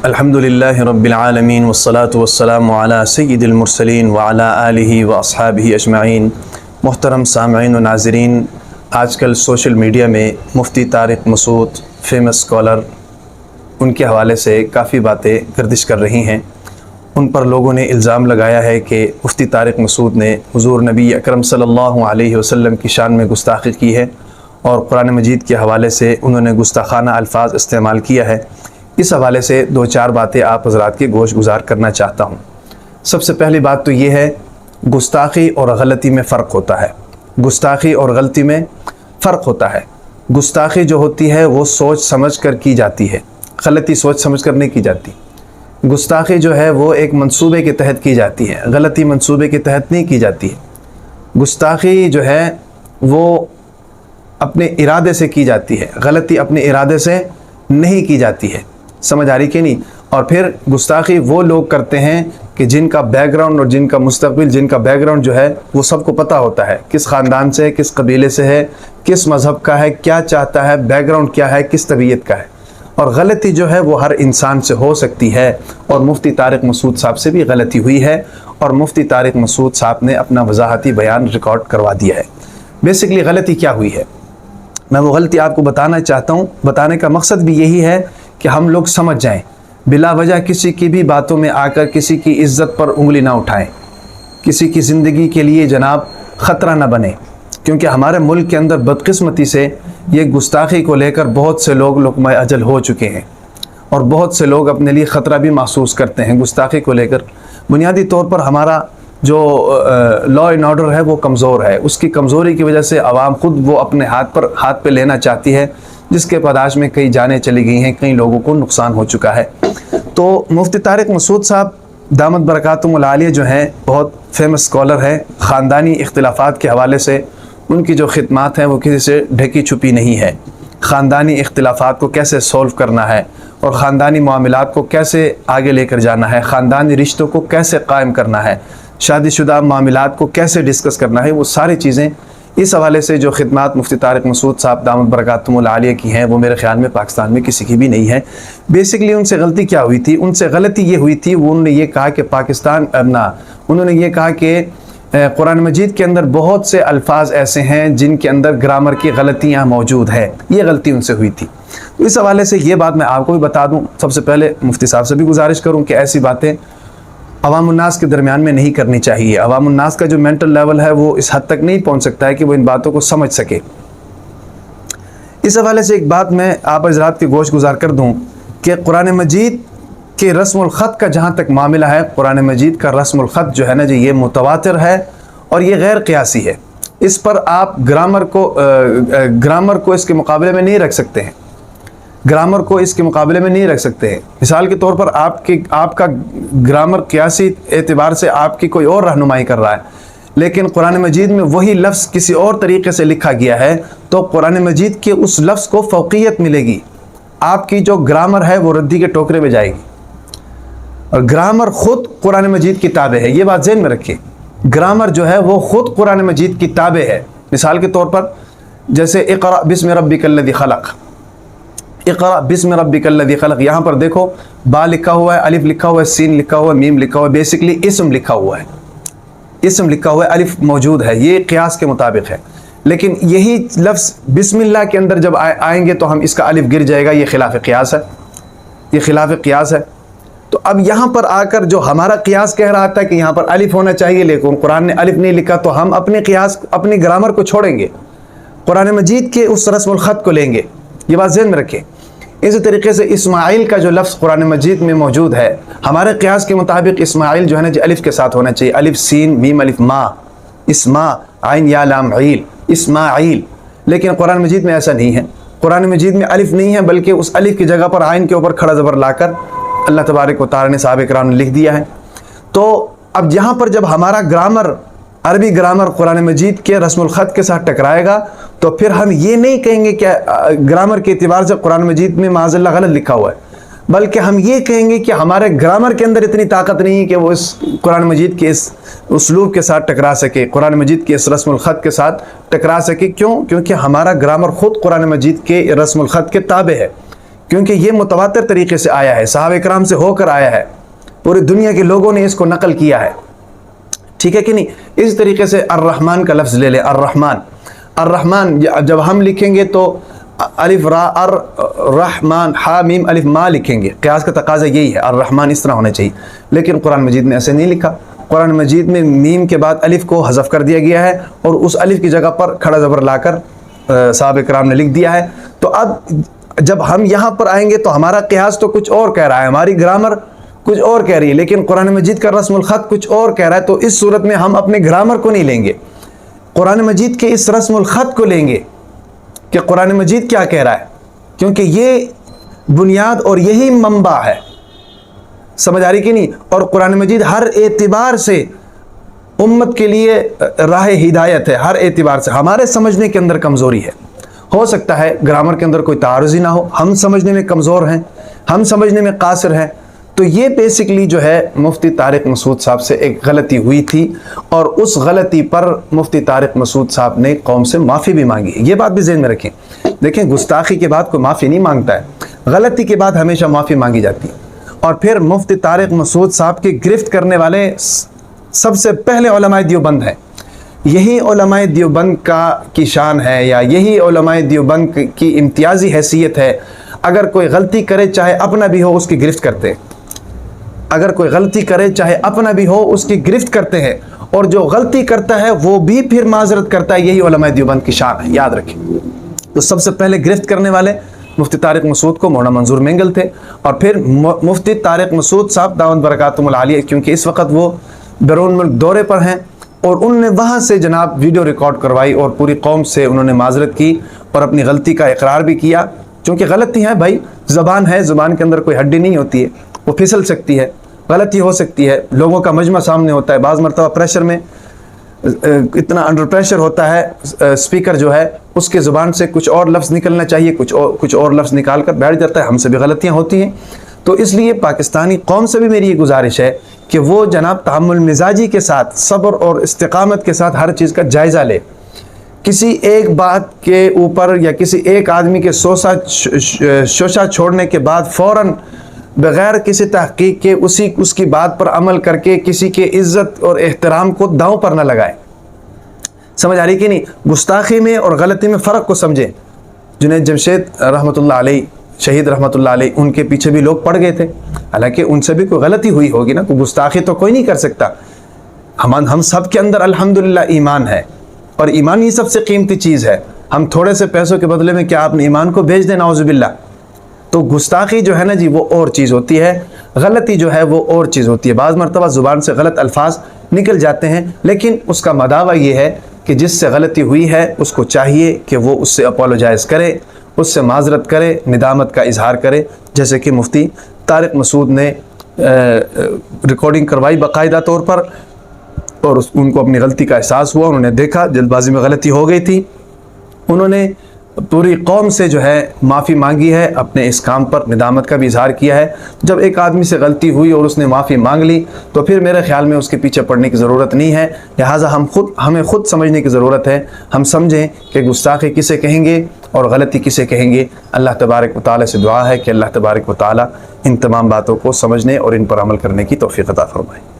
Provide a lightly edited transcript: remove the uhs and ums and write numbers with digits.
الحمدللہ رب العالمین والصلاة والسلام علی سید المرسلین وعلی آلہ واصحابہ اجمعین۔ محترم سامعین و ناظرین، آج کل سوشل میڈیا میں مفتی طارق مسعود فیمس اسکالر، ان کے حوالے سے کافی باتیں گردش کر رہی ہیں۔ ان پر لوگوں نے الزام لگایا ہے کہ مفتی طارق مسعود نے حضور نبی اکرم صلی اللہ علیہ وسلم کی شان میں گستاخی کی ہے اور قرآن مجید کے حوالے سے انہوں نے گستاخانہ الفاظ استعمال کیا ہے۔ اس حوالے سے دو چار باتیں آپ حضرات کے گوش گزار کرنا چاہتا ہوں۔ سب سے پہلی بات تو یہ ہے، گستاخی اور غلطی میں فرق ہوتا ہے۔ گستاخی اور غلطی میں فرق ہوتا ہے۔ گستاخی جو ہوتی ہے وہ سوچ سمجھ کر کی جاتی ہے، غلطی سوچ سمجھ کر نہیں کی جاتی۔ گستاخی جو ہے وہ ایک منصوبے کے تحت کی جاتی ہے، غلطی منصوبے کے تحت نہیں کی جاتی ہے۔ گستاخی جو ہے وہ اپنے ارادے سے کی جاتی ہے، غلطی اپنے ارادے سے نہیں کی جاتی ہے۔ سمجھ آ رہی کہ نہیں؟ اور پھر گستاخی وہ لوگ کرتے ہیں کہ جن کا بیک گراؤنڈ اور جن کا مستقبل، جن کا بیک گراؤنڈ جو ہے وہ سب کو پتہ ہوتا ہے، کس خاندان سے ہے، کس قبیلے سے ہے، کس مذہب کا ہے، کیا چاہتا ہے، بیک گراؤنڈ کیا ہے، کس طبیعت کا ہے۔ اور غلطی جو ہے وہ ہر انسان سے ہو سکتی ہے، اور مفتی طارق مسعود صاحب سے بھی غلطی ہوئی ہے، اور مفتی طارق مسعود صاحب نے اپنا وضاحتی بیان ریکارڈ کروا دیا ہے۔ بیسکلی غلطی کیا ہوئی ہے، میں وہ غلطی آپ کو بتانا چاہتا ہوں۔ بتانے کا مقصد بھی یہی ہے کہ ہم لوگ سمجھ جائیں، بلا وجہ کسی کی بھی باتوں میں آ کر کسی کی عزت پر انگلی نہ اٹھائیں، کسی کی زندگی کے لیے جناب خطرہ نہ بنے، کیونکہ ہمارے ملک کے اندر بدقسمتی سے یہ گستاخی کو لے کر بہت سے لوگ لقمہ اجل ہو چکے ہیں، اور بہت سے لوگ اپنے لیے خطرہ بھی محسوس کرتے ہیں گستاخی کو لے کر۔ بنیادی طور پر ہمارا جو لا اینڈ آرڈر ہے وہ کمزور ہے، اس کی کمزوری کی وجہ سے عوام خود وہ اپنے ہاتھ پہ لینا چاہتی ہے، جس کے پاداش میں کئی جانیں چلی گئی ہیں، کئی لوگوں کو نقصان ہو چکا ہے۔ تو مفتی طارق مسعود صاحب دامت برکاتہم العالیہ جو ہیں بہت فیمس اسکالر ہیں، خاندانی اختلافات کے حوالے سے ان کی جو خدمات ہیں وہ کسی سے ڈھکی چھپی نہیں ہے۔ خاندانی اختلافات کو کیسے سولو کرنا ہے اور خاندانی معاملات کو کیسے آگے لے کر جانا ہے، خاندانی رشتوں کو کیسے قائم کرنا ہے، شادی شدہ معاملات کو کیسے ڈسکس کرنا ہے، وہ ساری چیزیں اس حوالے سے جو خدمات مفتی طارق مسعود صاحب دامت برکاتہم العالیہ کی ہیں وہ میرے خیال میں پاکستان میں کسی کی بھی نہیں ہے۔ بیسکلی ان سے غلطی کیا ہوئی تھی؟ ان سے غلطی یہ ہوئی تھی، انہوں نے یہ کہا کہ انہوں نے یہ کہا کہ قرآن مجید کے اندر بہت سے الفاظ ایسے ہیں جن کے اندر گرامر کی غلطیاں موجود ہیں، یہ غلطی ان سے ہوئی تھی۔ اس حوالے سے یہ بات میں آپ کو بھی بتا دوں، سب سے پہلے مفتی صاحب سے بھی گزارش کروں کہ ایسی باتیں عوام الناس کے درمیان میں نہیں کرنی چاہیے۔ عوام الناس کا جو مینٹل لیول ہے وہ اس حد تک نہیں پہنچ سکتا ہے کہ وہ ان باتوں کو سمجھ سکے۔ اس حوالے سے ایک بات میں آپ حضرات کے گوش گزار کر دوں کہ قرآن مجید کے رسم الخط کا جہاں تک معاملہ ہے، قرآن مجید کا رسم الخط جو ہے نا جی، یہ متواتر ہے اور یہ غیر قیاسی ہے۔ اس پر آپ گرامر کو اس کے مقابلے میں نہیں رکھ سکتے ہیں، گرامر کو اس کے مقابلے میں نہیں رکھ سکتے ہیں۔ مثال کے طور پر آپ کا گرامر قیاسی اعتبار سے آپ کی کوئی اور رہنمائی کر رہا ہے، لیکن قرآن مجید میں وہی لفظ کسی اور طریقے سے لکھا گیا ہے تو قرآن مجید کے اس لفظ کو فوقیت ملے گی۔ آپ کی جو گرامر ہے وہ ردی کے ٹوکرے میں جائے گی، اور گرامر خود قرآن مجید کی تابع ہے، یہ بات ذہن میں رکھیں۔ گرامر جو ہے وہ خود قرآن مجید کی تابع ہے۔ مثال کے طور پر جیسے اقرأ بسم ربک الذی خلق، اقرأ بسم ربک الذی خلق، یہاں پر دیکھو با لکھا ہوا ہے، الف لکھا ہوا ہے، سین لکھا ہوا ہے، میم لکھا ہوا ہے، بیسکلی اسم لکھا ہوا ہے، اسم لکھا ہوا ہے، الف موجود ہے، یہ قیاس کے مطابق ہے۔ لیکن یہی لفظ بسم اللہ کے اندر جب آئیں گے تو ہم اس کا الف گر جائے گا، یہ خلاف قیاس ہے، یہ خلاف قیاس ہے۔ تو اب یہاں پر آ کر جو ہمارا قیاس کہہ رہا تھا کہ یہاں پر الف ہونا چاہیے لیکن قرآن نے الف نہیں لکھا، تو ہم اپنے قیاس، اپنی گرامر کو چھوڑیں گے، قرآن مجید کے اس رسم الخط کو لیں گے، یہ بات ذہن میں رکھیں۔ اسی طریقے سے اسماعیل کا جو لفظ قرآن مجید میں موجود ہے، ہمارے قیاس کے مطابق اسماعیل جو ہے نا جی الف کے ساتھ ہونا چاہیے، الف سین میم الف ما، اسما عین یا لام عیل، اسماعیل۔ لیکن قرآن مجید میں ایسا نہیں ہے، قرآن مجید میں الف نہیں ہے، بلکہ اس الف کی جگہ پر عین کے اوپر کھڑا زبر لا کر اللہ تبارک و تعالی نے صحابہ کرام نے لکھ دیا ہے۔ تو اب یہاں پر جب ہمارا گرامر، عربی گرامر قرآن مجید کے رسم الخط کے ساتھ ٹکرائے گا تو پھر ہم یہ نہیں کہیں گے کہ گرامر کے اعتبار سے قرآن مجید میں معاذ اللہ غلط لکھا ہوا ہے، بلکہ ہم یہ کہیں گے کہ ہمارے گرامر کے اندر اتنی طاقت نہیں ہے کہ وہ اس قرآن مجید کے اس اسلوب کے ساتھ ٹکرا سکے، قرآن مجید کے اس رسم الخط کے ساتھ ٹکرا سکے۔ کیوں؟ کیونکہ ہمارا گرامر خود قرآن مجید کے رسم الخط کے تابع ہے۔ کیونکہ یہ متواتر طریقے سے آیا ہے، صحابہ کرام سے ہو کر آیا ہے، پوری دنیا کے لوگوں نے اس کو نقل کیا ہے، ٹھیک ہے کہ نہیں؟ اس طریقے سے الرحمن کا لفظ لے لیں، الرحمن جب ہم لکھیں گے تو الف را الرحمن ہا میم الف ما لکھیں گے، قیاس کا تقاضا یہی ہے، الرحمن اس طرح ہونا چاہیے، لیکن قرآن مجید میں ایسے نہیں لکھا۔ قرآن مجید میں میم کے بعد الف کو حذف کر دیا گیا ہے اور اس الف کی جگہ پر کھڑا زبر لا کر صحابہ کرام نے لکھ دیا ہے۔ تو اب جب ہم یہاں پر آئیں گے تو ہمارا قیاس تو کچھ اور کہہ رہا ہے، ہماری گرامر کچھ اور کہہ رہی ہے، لیکن قرآن مجید کا رسم الخط کچھ اور کہہ رہا ہے۔ تو اس صورت میں ہم اپنے گرامر کو نہیں لیں گے، قرآن مجید کے اس رسم الخط کو لیں گے کہ قرآن مجید کیا کہہ رہا ہے، کیونکہ یہ بنیاد اور یہی منبع ہے، سمجھ آ رہی کہ نہیں؟ اور قرآن مجید ہر اعتبار سے امت کے لیے راہ ہدایت ہے، ہر اعتبار سے۔ ہمارے سمجھنے کے اندر کمزوری ہے، ہو سکتا ہے گرامر کے اندر کوئی تعارض ہی نہ ہو، ہم سمجھنے میں کمزور ہیں، ہم سمجھنے میں قاصر ہیں۔ تو یہ بیسکلی جو ہے مفتی طارق مسعود صاحب سے ایک غلطی ہوئی تھی، اور اس غلطی پر مفتی طارق مسعود صاحب نے قوم سے معافی بھی مانگی ہے۔ یہ بات بھی ذہن میں رکھیں، دیکھیں گستاخی کے بعد کوئی معافی نہیں مانگتا ہے، غلطی کے بعد ہمیشہ معافی مانگی جاتی ہے۔ اور پھر مفتی طارق مسعود صاحب کی گرفت کرنے والے سب سے پہلے علماء دیوبند ہیں۔ یہی علماء دیوبند کی شان ہے، یا یہی علماء دیوبند کی امتیازی حیثیت ہے، اگر کوئی غلطی کرے چاہے اپنا بھی ہو اس کی گرفت کرتے ہیں، اگر کوئی غلطی کرے چاہے اپنا بھی ہو اس کی گرفت کرتے ہیں، اور جو غلطی کرتا ہے وہ بھی پھر معذرت کرتا ہے۔ یہی علماء دیوبند کی شان ہے، یاد رکھیں۔ تو سب سے پہلے گرفت کرنے والے مفتی طارق مسعود کو مولانا منظور مینگل تھے، اور پھر مفتی طارق مسعود صاحب دامت برکاتہم العالیہ، کیونکہ اس وقت وہ بیرون ملک دورے پر ہیں، اور ان نے وہاں سے جناب ویڈیو ریکارڈ کروائی اور پوری قوم سے انہوں نے معذرت کی اور اپنی غلطی کا اقرار بھی کیا، چونکہ غلطی ہے بھائی، زبان ہے، زبان کے اندر کوئی ہڈی نہیں ہوتی ہے، وہ پھسل سکتی ہے، غلطی ہو سکتی ہے، لوگوں کا مجمع سامنے ہوتا ہے، بعض مرتبہ پریشر میں اتنا انڈر پریشر ہوتا ہے اسپیکر جو ہے، اس کے زبان سے کچھ اور لفظ نکلنا چاہیے، کچھ اور لفظ نکال کر بیٹھ جاتا ہے، ہم سے بھی غلطیاں ہوتی ہیں۔ تو اس لیے پاکستانی قوم سے بھی میری یہ گزارش ہے کہ وہ جناب تحمل مزاجی کے ساتھ، صبر اور استقامت کے ساتھ ہر چیز کا جائزہ لے۔ کسی ایک بات کے اوپر یا کسی ایک آدمی کے شوشہ چھوڑنے کے بعد فوراً بغیر کسی تحقیق کے اس کی بات پر عمل کر کے کسی کے عزت اور احترام کو داؤں پر نہ لگائے۔ سمجھ آ رہی کہ نہیں؟ گستاخی میں اور غلطی میں فرق کو سمجھیں۔ جنید جمشید رحمۃ اللہ علیہ، شہید رحمۃ اللہ علیہ، ان کے پیچھے بھی لوگ پڑ گئے تھے، حالانکہ ان سے بھی کوئی غلطی ہوئی ہوگی نا، کوئی گستاخی تو کوئی نہیں کر سکتا۔ ہم سب کے اندر الحمدللہ ایمان ہے، اور ایمان ہی سب سے قیمتی چیز ہے۔ ہم تھوڑے سے پیسوں کے بدلے میں کیا اپنے ایمان کو بھیج دیں؟ نعوذ باللہ۔ تو گستاخی جو ہے نا جی، وہ اور چیز ہوتی ہے، غلطی جو ہے وہ اور چیز ہوتی ہے۔ بعض مرتبہ زبان سے غلط الفاظ نکل جاتے ہیں، لیکن اس کا مداوع یہ ہے کہ جس سے غلطی ہوئی ہے اس کو چاہیے کہ وہ اس سے اپولوجائز کرے، اس سے معذرت کرے، ندامت کا اظہار کرے، جیسے کہ مفتی طارق مسعود نے ریکارڈنگ کروائی باقاعدہ طور پر، اور ان کو اپنی غلطی کا احساس ہوا، انہوں نے دیکھا جلد بازی میں غلطی ہو گئی تھی، انہوں نے پوری قوم سے جو ہے معافی مانگی ہے، اپنے اس کام پر ندامت کا بھی اظہار کیا ہے۔ جب ایک آدمی سے غلطی ہوئی اور اس نے معافی مانگ لی تو پھر میرے خیال میں اس کے پیچھے پڑنے کی ضرورت نہیں ہے، لہٰذا ہمیں خود سمجھنے کی ضرورت ہے۔ ہم سمجھیں کہ گستاخی کسے کہیں گے اور غلطی کسے کہیں گے۔ اللہ تبارک و تعالیٰ سے دعا ہے کہ اللہ تبارک و تعالیٰ ان تمام باتوں کو سمجھنے اور ان پر عمل کرنے کی توفیق عطا فرمائے۔